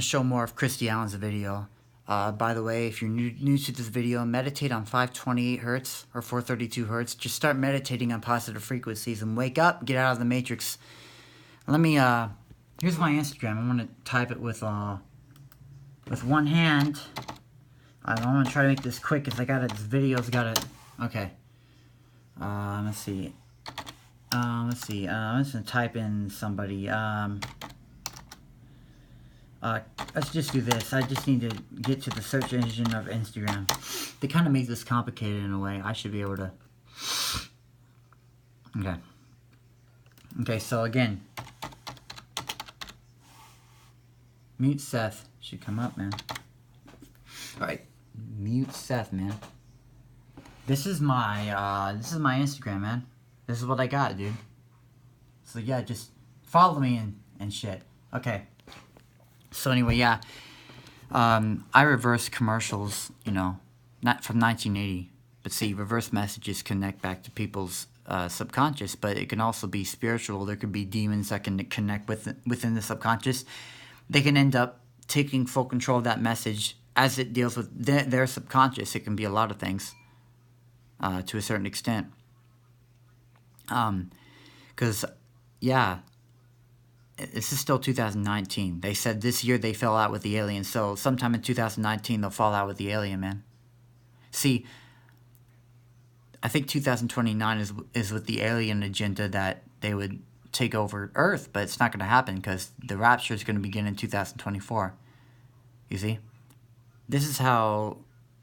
Show more of Kristy Allen's video. By the way, if you're new to this video, meditate on 528 hertz or 432 hertz. Just start meditating on positive frequencies and wake up, get out of the matrix. Let me, here's my Instagram. I'm going to type it with one hand. I'm going to try to make this quick because this video's got it. Okay. Let's see. I'm just going to type in somebody. Let's just do this. I just need to get to the search engine of Instagram. They kind of make this complicated in a way. I should be able to... Okay. Okay, so again. Mute Seth. Should come up, man. Alright. Mute Seth, man. This is my Instagram, man. This is what I got, dude. So yeah, just follow me and shit. Okay. So anyway, yeah, I reverse commercials, not from 1980. But see, reverse messages connect back to people's subconscious, but it can also be spiritual. There could be demons that can connect within the subconscious. They can end up taking full control of that message as it deals with their subconscious. It can be a lot of things to a certain extent. Because, yeah... This is still 2019. They said this year they fell out with the alien. So sometime in 2019 they'll fall out with the alien, man. See, I think 2029 is with the alien agenda that they would take over Earth, but it's not going to happen because the rapture is going to begin in 2024. You see? This is how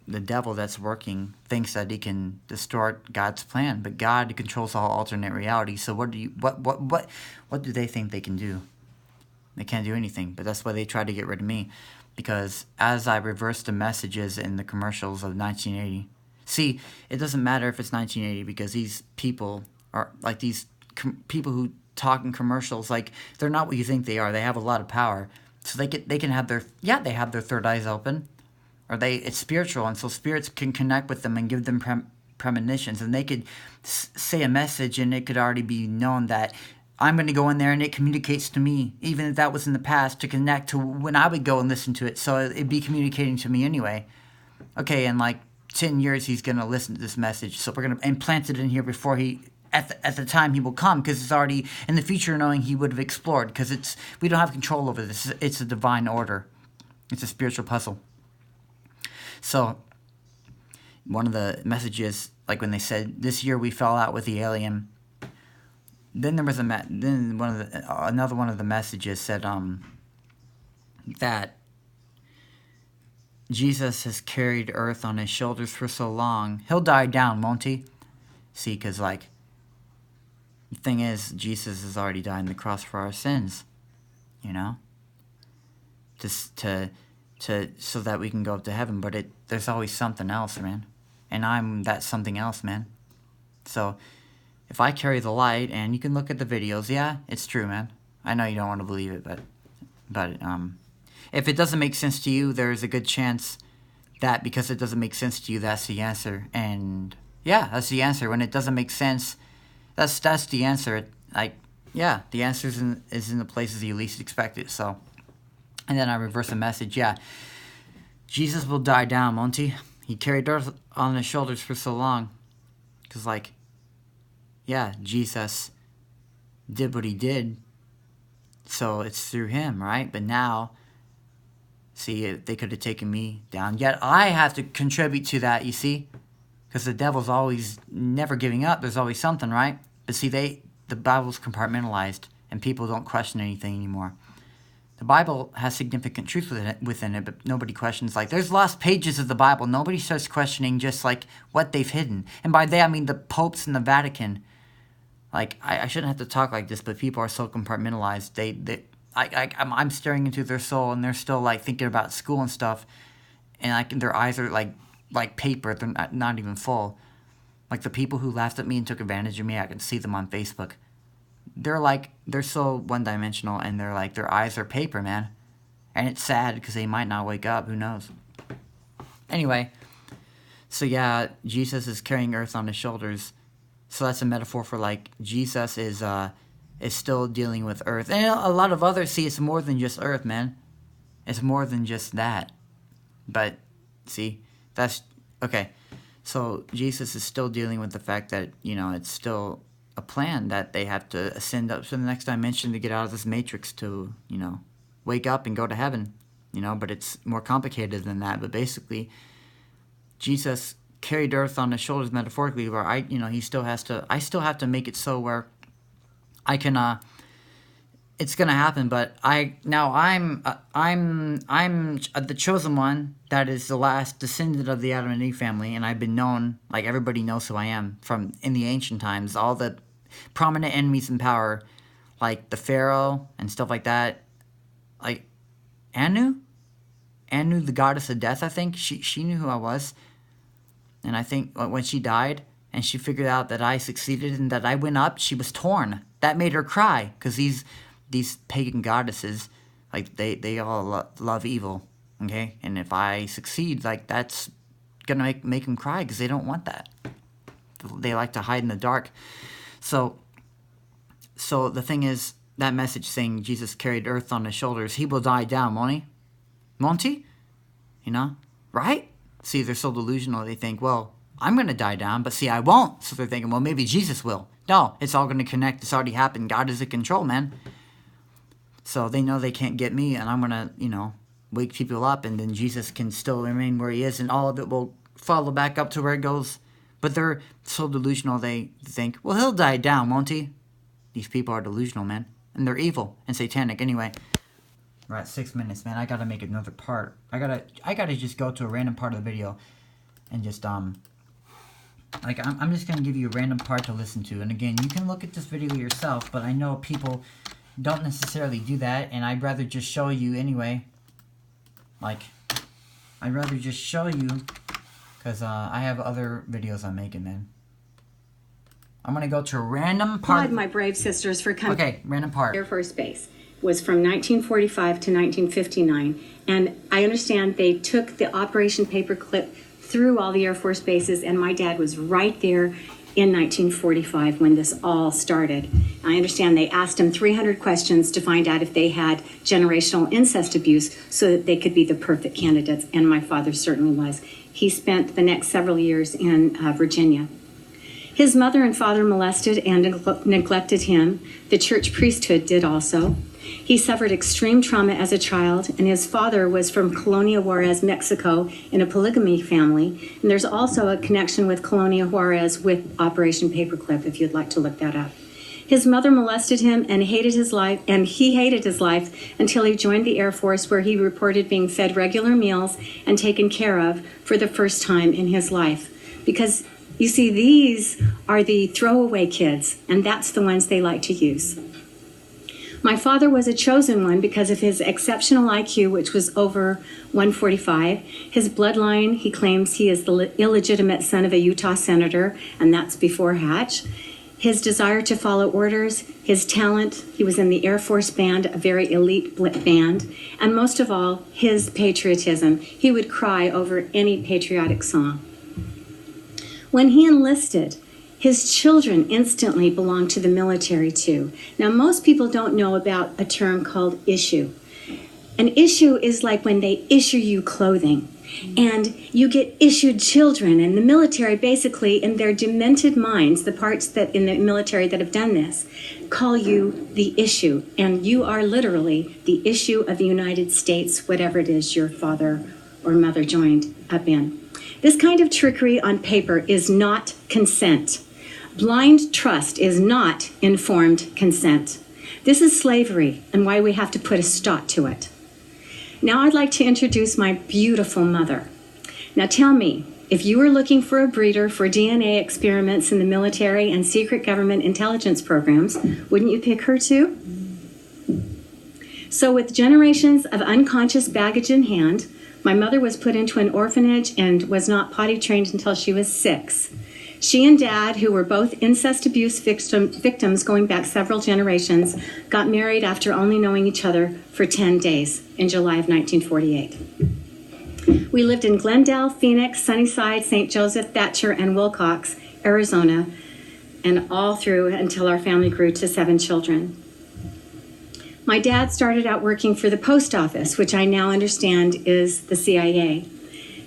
the devil that's working thinks that he can distort God's plan, but God controls all alternate reality. So what do they think they can do? They can't do anything, but that's why they try to get rid of me, because as I reverse the messages in the commercials of 1980, see, it doesn't matter if it's 1980 because these people are like these people who talk in commercials, like they're not what you think they are. They have a lot of power, so they can have their they have their third eyes open. Or it's spiritual, and so spirits can connect with them and give them premonitions, and they could say a message, and it could already be known that I'm going to go in there, and it communicates to me, even if that was in the past, to connect to when I would go and listen to it, so it'd be communicating to me anyway. Okay, in like 10 years, he's going to listen to this message, so we're going to implant it in here before at the time he will come, because it's already in the future, knowing he would have explored, because we don't have control over this. It's a divine order. It's a spiritual puzzle. So, one of the messages, like when they said, this year we fell out with the alien, then there was another one of the messages said, that Jesus has carried Earth on his shoulders for so long, he'll die down, won't he? See, because, the thing is, Jesus has already died on the cross for our sins, so that we can go up to heaven, but there's always something else, man. And I'm that something else, man. So, if I carry the light, and you can look at the videos, yeah, it's true, man. I know you don't want to believe it, but if it doesn't make sense to you, there's a good chance that because it doesn't make sense to you, that's the answer. And, yeah, that's the answer. When it doesn't make sense, that's the answer. The answer is in the places you least expect it, so... And then I reverse the message, yeah. Jesus will die down, won't he? He carried earth on his shoulders for so long. Because, Jesus did what he did. So it's through him, right? But now, see, they could have taken me down. Yet I have to contribute to that, you see? Because the devil's always never giving up. There's always something, right? But see, the Bible's compartmentalized. And people don't question anything anymore. The Bible has significant truth within it, but nobody questions. There's lost pages of the Bible. Nobody starts questioning just, what they've hidden. And by they, I mean the popes and the Vatican. I shouldn't have to talk like this, but people are so compartmentalized. I'm staring into their soul, and they're still, thinking about school and stuff. And, their eyes are, like paper. They're not even full. The people who laughed at me and took advantage of me, I can see them on Facebook. They're so one-dimensional, and their eyes are paper, man. And it's sad, because they might not wake up, who knows. Anyway, so yeah, Jesus is carrying earth on his shoulders, so that's a metaphor for, Jesus is still dealing with earth. And a lot of others see it's more than just earth, man. It's more than just that. But, see, that's, okay. So Jesus is still dealing with the fact that, it's still a plan that they have to ascend up to the next dimension to get out of this matrix to, wake up and go to heaven. But it's more complicated than that. But basically, Jesus carried earth on his shoulders metaphorically, where I still have to make it so where I can, it's gonna happen, but I'm the chosen one that is the last descendant of the Adam and Eve family, and I've been known, like everybody knows who I am from in the ancient times. All the prominent enemies in power, like the Pharaoh and stuff like that, like Anu, the goddess of death. I think she knew who I was, and I think when she died and she figured out that I succeeded and that I went up, she was torn. That made her cry, because these pagan goddesses, like, they all love evil, okay? And if I succeed, like, that's gonna make them cry, because they don't want that. They like to hide in the dark. So the thing is, that message saying Jesus carried earth on his shoulders, he will die down, won't he? Won't he? Right? See, they're so delusional, they think, well, I'm gonna die down, but see, I won't. So they're thinking, well, maybe Jesus will. No, it's all gonna connect. It's already happened. God is in control, man. So they know they can't get me, and I'm going to, wake people up, and then Jesus can still remain where he is, and all of it will follow back up to where it goes. But they're so delusional, they think, well, he'll die down, won't he? These people are delusional, man. And they're evil and satanic. Anyway, we're at 6 minutes, man. I got to make another part. I gotta just go to a random part of the video and just, I'm just going to give you a random part to listen to. And again, you can look at this video yourself, but I know people don't necessarily do that, and I'd rather just show you anyway. I'd rather just show you, because I have other videos I'm making, man. I'm going to go to a random part. Applaud my brave sisters for coming. Okay, random part. Air Force Base was from 1945 to 1959, and I understand they took the Operation Paperclip through all the Air Force bases, and my dad was right there in 1945 when this all started. I understand they asked him 300 questions to find out if they had generational incest abuse so that they could be the perfect candidates, and my father certainly was. He spent the next several years in Virginia. His mother and father molested and neglected him. The church priesthood did also. He suffered extreme trauma as a child, and his father was from Colonia Juarez, Mexico, in a polygamy family. And there's also a connection with Colonia Juarez with Operation Paperclip, if you'd like to look that up. His mother molested him and hated his life, and he hated his life until he joined the Air Force, where he reported being fed regular meals and taken care of for the first time in his life. Because, you see, these are the throwaway kids, and that's the ones they like to use. My father was a chosen one because of his exceptional IQ, which was over 145. His bloodline, he claims he is the illegitimate son of a Utah senator, and that's before Hatch. His desire to follow orders, his talent, he was in the Air Force Band, a very elite band, and most of all, his patriotism. He would cry over any patriotic song. When he enlisted, his children instantly belonged to the military too. Now, most people don't know about a term called issue. An issue is like when they issue you clothing, and you get issued children, and the military basically, in their demented minds, the parts that in the military that have done this, call you the issue, and you are literally the issue of the United States, whatever it is your father or mother joined up in. This kind of trickery on paper is not consent. Blind trust is not informed consent. This is slavery, and why we have to put a stop to it. Now I'd like to introduce my beautiful mother. Now tell me, if you were looking for a breeder for DNA experiments in the military and secret government intelligence programs, wouldn't you pick her too? So with generations of unconscious baggage in hand, my mother was put into an orphanage and was not potty trained until she was 6. She and Dad, who were both incest abuse victims going back several generations, got married after only knowing each other for 10 days in July of 1948. We lived in Glendale, Phoenix, Sunnyside, St. Joseph, Thatcher, and Wilcox, Arizona, and all through until our family grew to 7 children. My dad started out working for the post office, which I now understand is the CIA.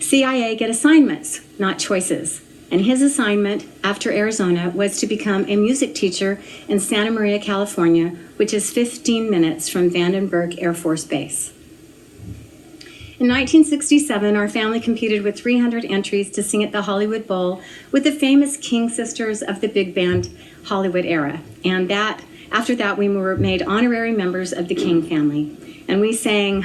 CIA get assignments, not choices. And his assignment after Arizona was to become a music teacher in Santa Maria, California, which is 15 minutes from Vandenberg Air Force Base. In 1967, our family competed with 300 entries to sing at the Hollywood Bowl with the famous King Sisters of the big band Hollywood era. And after that, we were made honorary members of the King family. And we sang,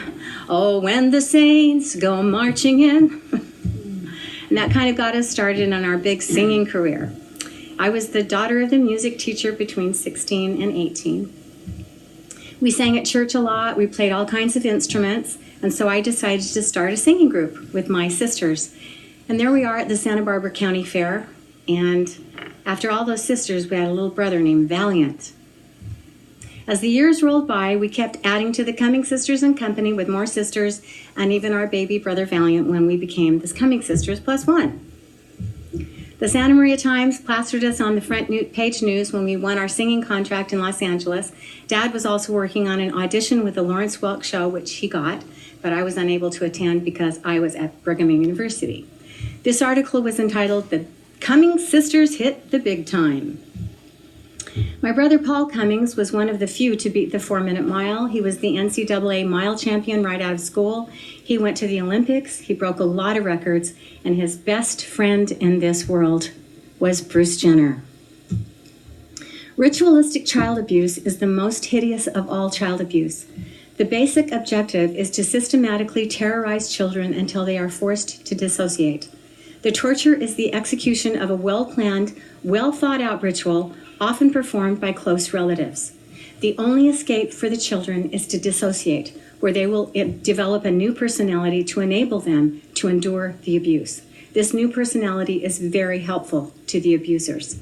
"Oh, when the saints go marching in." And that kind of got us started on our big singing career. I was the daughter of the music teacher between 16 and 18. We sang at church a lot. We played all kinds of instruments. And so I decided to start a singing group with my sisters. And there we are at the Santa Barbara County Fair. And after all those sisters, we had a little brother named Valiant. As the years rolled by, we kept adding to the Cumming Sisters and Company with more sisters, and even our baby brother Valiant when we became the Cumming Sisters plus one. The Santa Maria Times plastered us on the front page news when we won our singing contract in Los Angeles. Dad was also working on an audition with the Lawrence Welk Show, which he got, but I was unable to attend because I was at Brigham Young University. This article was entitled, "The Cumming Sisters Hit the Big Time." My brother Paul Cummings was one of the few to beat the 4-minute mile. He was the NCAA mile champion right out of school. He went to the Olympics. He broke a lot of records. And his best friend in this world was Bruce Jenner. Ritualistic child abuse is the most hideous of all child abuse. The basic objective is to systematically terrorize children until they are forced to dissociate. The torture is the execution of a well-planned, well-thought-out ritual, often performed by close relatives. The only escape for the children is to dissociate, where they will develop a new personality to enable them to endure the abuse. This new personality is very helpful to the abusers.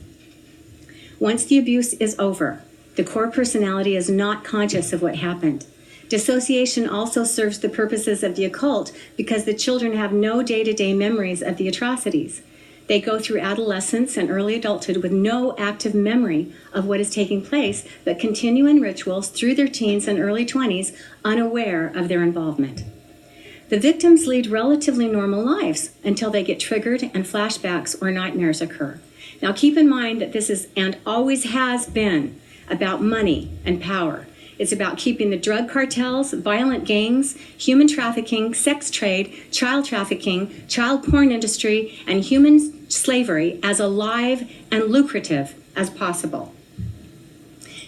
Once the abuse is over, the core personality is not conscious of what happened. Dissociation also serves the purposes of the occult because the children have no day-to-day memories of the atrocities. They go through adolescence and early adulthood with no active memory of what is taking place, but continue in rituals through their teens and early 20s, unaware of their involvement. The victims lead relatively normal lives until they get triggered and flashbacks or nightmares occur. Now keep in mind that this is, and always has been, about money and power. It's about keeping the drug cartels, violent gangs, human trafficking, sex trade, child trafficking, child porn industry, and human slavery as alive and lucrative as possible.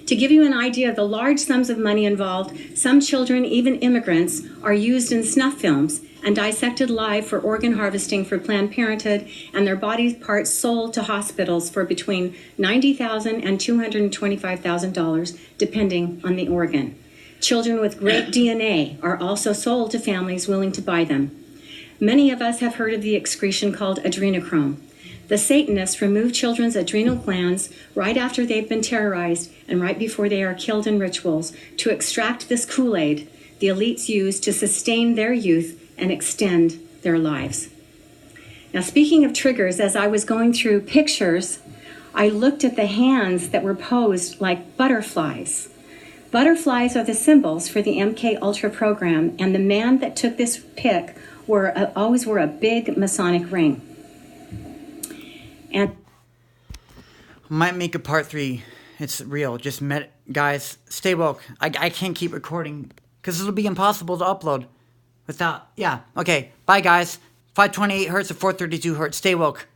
To give you an idea of the large sums of money involved, some children, even immigrants, are used in snuff films and dissected live for organ harvesting for Planned Parenthood, and their body parts sold to hospitals for between $90,000 and $225,000, depending on the organ. Children with great DNA are also sold to families willing to buy them. Many of us have heard of the excretion called adrenochrome. The Satanists remove children's adrenal glands right after they've been terrorized and right before they are killed in rituals to extract this Kool-Aid the elites use to sustain their youth and extend their lives. Now, speaking of triggers, as I was going through pictures, I looked at the hands that were posed like butterflies. Butterflies are the symbols for the MK Ultra program, and the man that took this pic always wore a big Masonic ring. And Might make a part 3. It's real. Just guys, stay woke. I can't keep recording because it'll be impossible to upload without. Yeah. Okay. Bye, guys. 528 hertz or 432 hertz. Stay woke.